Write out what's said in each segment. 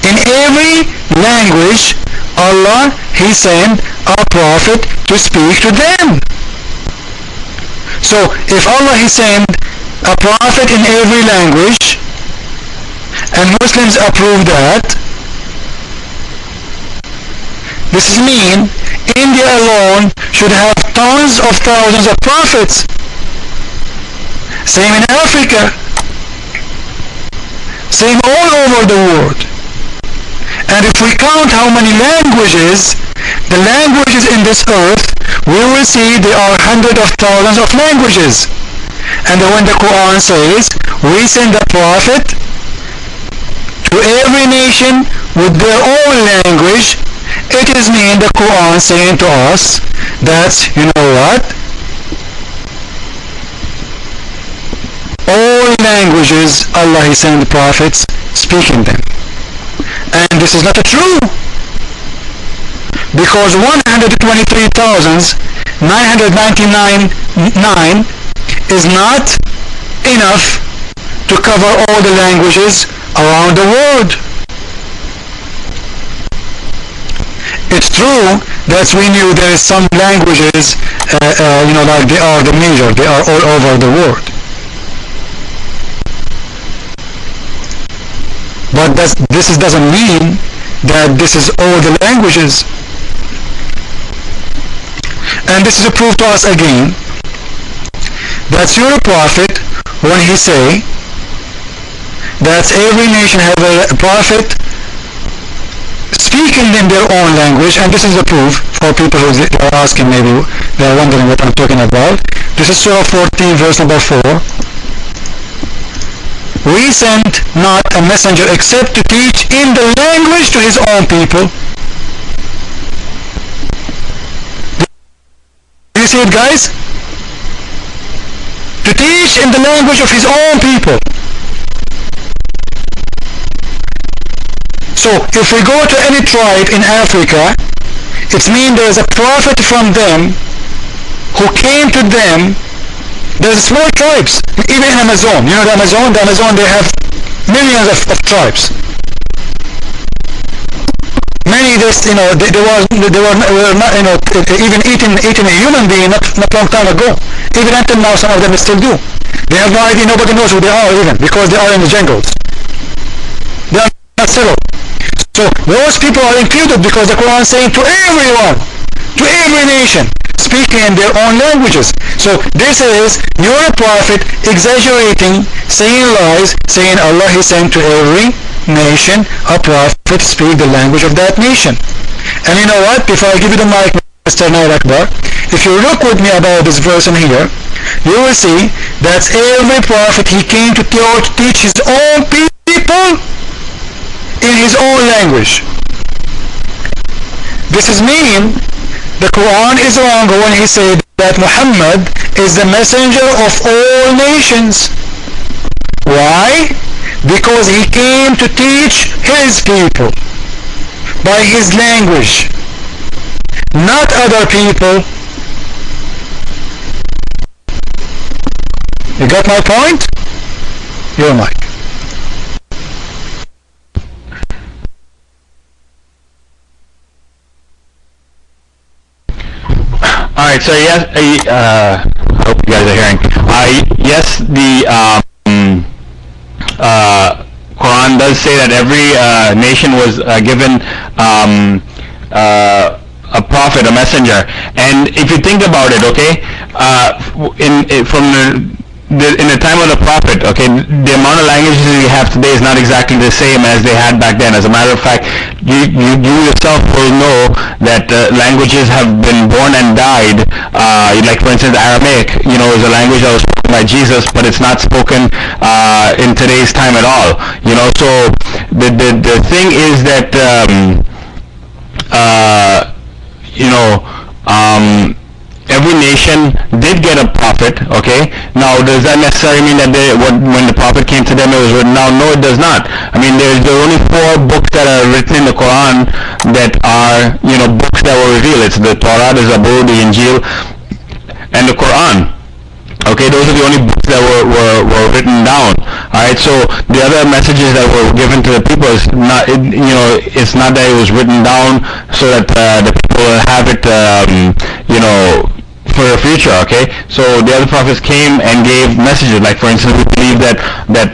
In every language, Allah, He sent a prophet to speak to them. So if Allah, He sent a prophet in every language, and Muslims approve that, this means India alone should have tons of thousands of prophets. Same in Africa. Same all over the world. And if we count how many languages, the languages in this earth, we will see there are hundreds of thousands of languages. And when the Quran says, we send a prophet to every nation with their own language, it is mean the Quran saying to us that, you know what? All languages, Allah, He sent the prophets speaking them. And this is not true. Because 123,999 is not enough to cover all the languages around the world. It's true that we knew there is some languages, like they are the major, they are all over the world. But this doesn't mean that this is all the languages. And this is a proof to us again that your prophet, when he say that every nation has a prophet speaking in their own language, and this is a proof for people who are asking, maybe they are wondering what I'm talking about. This is Surah 14, verse number 4. We sent not a messenger except to teach in the language to his own people. Do you see it, guys? To teach in the language of his own people. So if we go to any tribe in Africa, it means there is a prophet from them who came to them. There's small tribes, even in Amazon. You know the Amazon they have millions of tribes. Many they were not, even eating a human being not long time ago. Even until now, some of them still do. They have no idea. Nobody knows who they are even, because they are in the jungles. They are not settled. So those people are included because the Quran is saying to everyone, to every nation, speaking in their own languages. So this is your prophet exaggerating, saying lies, saying Allah, He sent to every nation a prophet to speak the language of that nation. And you know what? Before I give you the mic, Mr. Naliakbar, if you look with me about this verse in here, you will see that every prophet, he came to teach his own people in his own language. This is mean the Quran is wrong when he said that Muhammad is the messenger of all nations. Why? Because he came to teach his people by his language, not other people. You got my point? Your mic. Alright, so yes, I hope you guys are hearing. Yes, the Quran does say that every nation was given a prophet, a messenger. And if you think about it, okay, in the time of the prophet, okay, the amount of languages we have today is not exactly the same as they had back then. As a matter of fact, you yourself will know that languages have been born and died. Like for instance, Aramaic, is a language that was spoken by Jesus, but it's not spoken in today's time at all. So the thing is that every nation did get a prophet, okay? Now, does that necessarily mean that when the prophet came to them it was written down? No, it does not. I mean, there are only 4 books that are written in the Quran that are, books that were revealed. It's the Torah, the Zabur, the Injil, and the Quran. Okay, those are the only books that were written down. All right, so the other messages that were given to the people is not, it's not that it was written down so that the people will have it, for the future. Okay, so the other prophets came and gave messages. Like, for instance, we believe that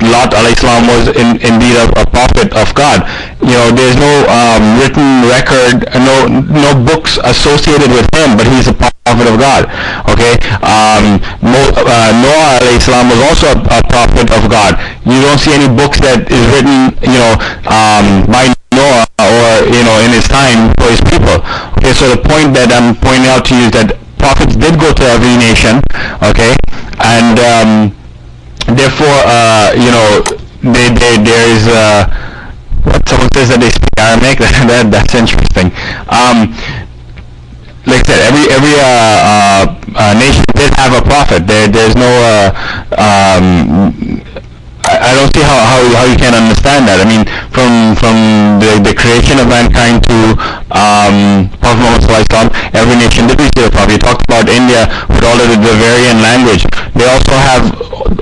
Lot alayhi salam was indeed a prophet of God. There's no written record, no books associated with him, but he's a prophet of God. Okay, Noah alayhi salam was also a prophet of God. You don't see any books that is written, by Noah or in his time for his people. Okay, so the point that I'm pointing out to you is that prophets did go to every nation. Okay, and therefore, there is what someone says that they speak Aramaic. That's interesting. Like I said, every nation did have a prophet. There's no I don't see how you can understand that. I mean, from the creation of mankind to Prophet Muhammad sallallahu alaihi wasallam, every nation did receive a prophet. You talked about India with all of the Bavarian language. They also have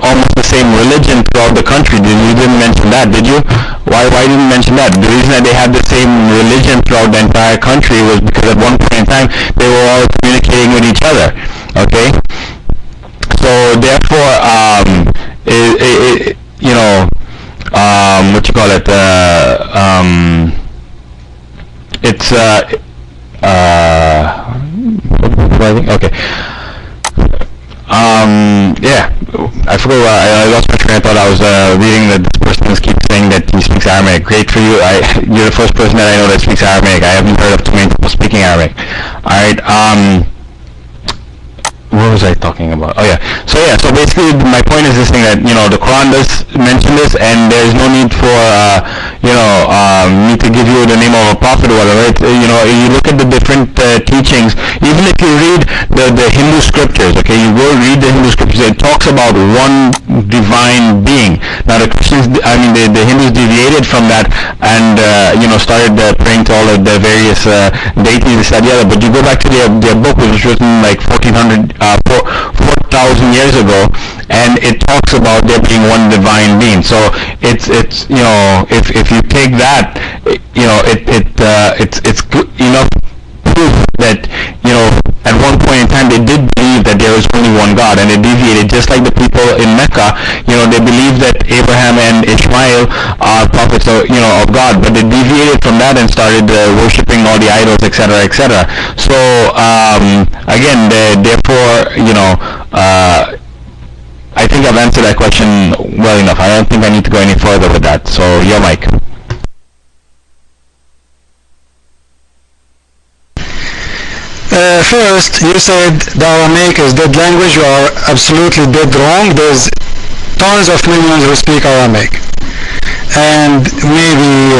almost the same religion throughout the country. You didn't mention that, did you? Why didn't you mention that? The reason that they had the same religion throughout the entire country was because at one point in time they were all communicating with each other. Okay, so therefore, what you call it? It's okay. Yeah, I forgot. I lost my train of thought. I was reading that this person keeps saying that he speaks Aramaic. Great for you. You're the first person that I know that speaks Aramaic. I haven't heard of too many people speaking Aramaic. All right. What was I talking about? So basically my point is this thing that the Quran does mention this, and there's no need for me to give you the name of a prophet or whatever. You look at the different teachings. Even if you read the Hindu scriptures, okay, you go read the Hindu scriptures, it talks about one divine being. Now the Christians, the Hindus deviated from that and started praying to all of the various deities, this, that, the other. But you go back to their book, which was written like 4,000 years ago, and it talks about there being one divine being. So it's if you take that, it's good enough proof that at one point in time they did believe that there was only one God, and they deviated, just like the people in Mecca. They believed that Abraham and Ishmael are prophets of God, but they deviated from that and started worshipping all the idols, etc., etc. So again, therefore, I think I've answered that question well enough. I don't think I need to go any further with that. So your mic. First, you said the Aramaic is dead language. You are absolutely dead wrong. There's tons of millions who speak Aramaic. And maybe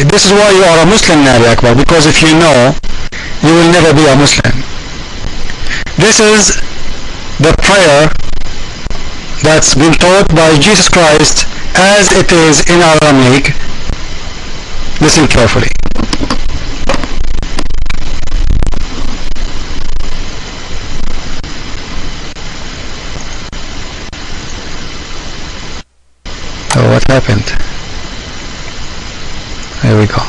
this is why you are a Muslim, Naliakbar, because if you know, you will never be a Muslim. This is the prayer that's been taught by Jesus Christ as it is in Aramaic. Listen carefully. Oh, what happened? There we go.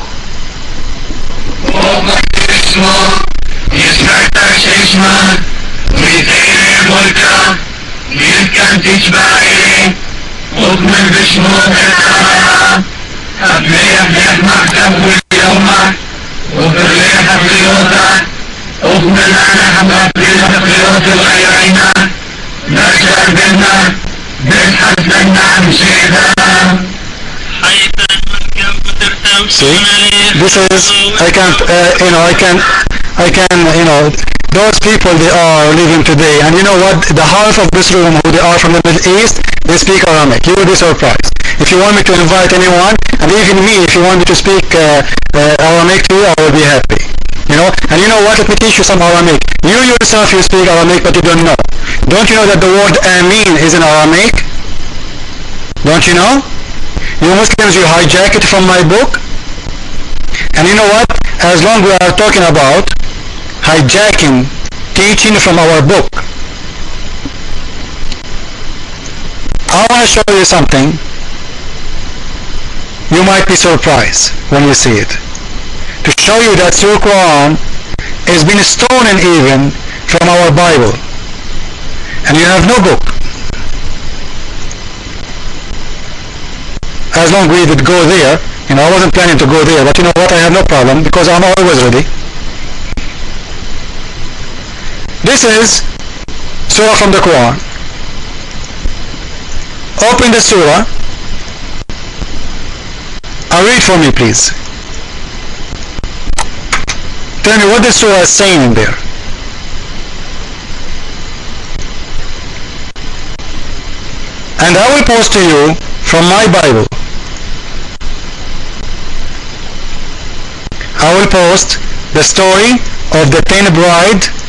See, this is, I can't, those people, they are living today, and you know what, the half of this room who they are from the Middle East, they speak Aramaic. You will be surprised. If you want me to invite anyone, and even me, if you want me to speak Aramaic to you, I will be happy. And you know what, let me teach you some Aramaic. You yourself, you speak Aramaic, but you don't know. Don't you know that the word Amin is in Aramaic? Don't you know? You Muslims, you hijack it from my book. And you know what? As long as we are talking about hijacking teaching from our book, I want to show you something. You might be surprised when you see it. To show you that Surah Quran has been stolen even from our Bible. And you have no book. As long as we would go there, I wasn't planning to go there, but you know what, I have no problem because I'm always ready. This is Surah from the Quran. Open the Surah. Read for me, please. Tell me what the Surah is saying in there. And I will post to you from my Bible. I will post the story of the 10 brides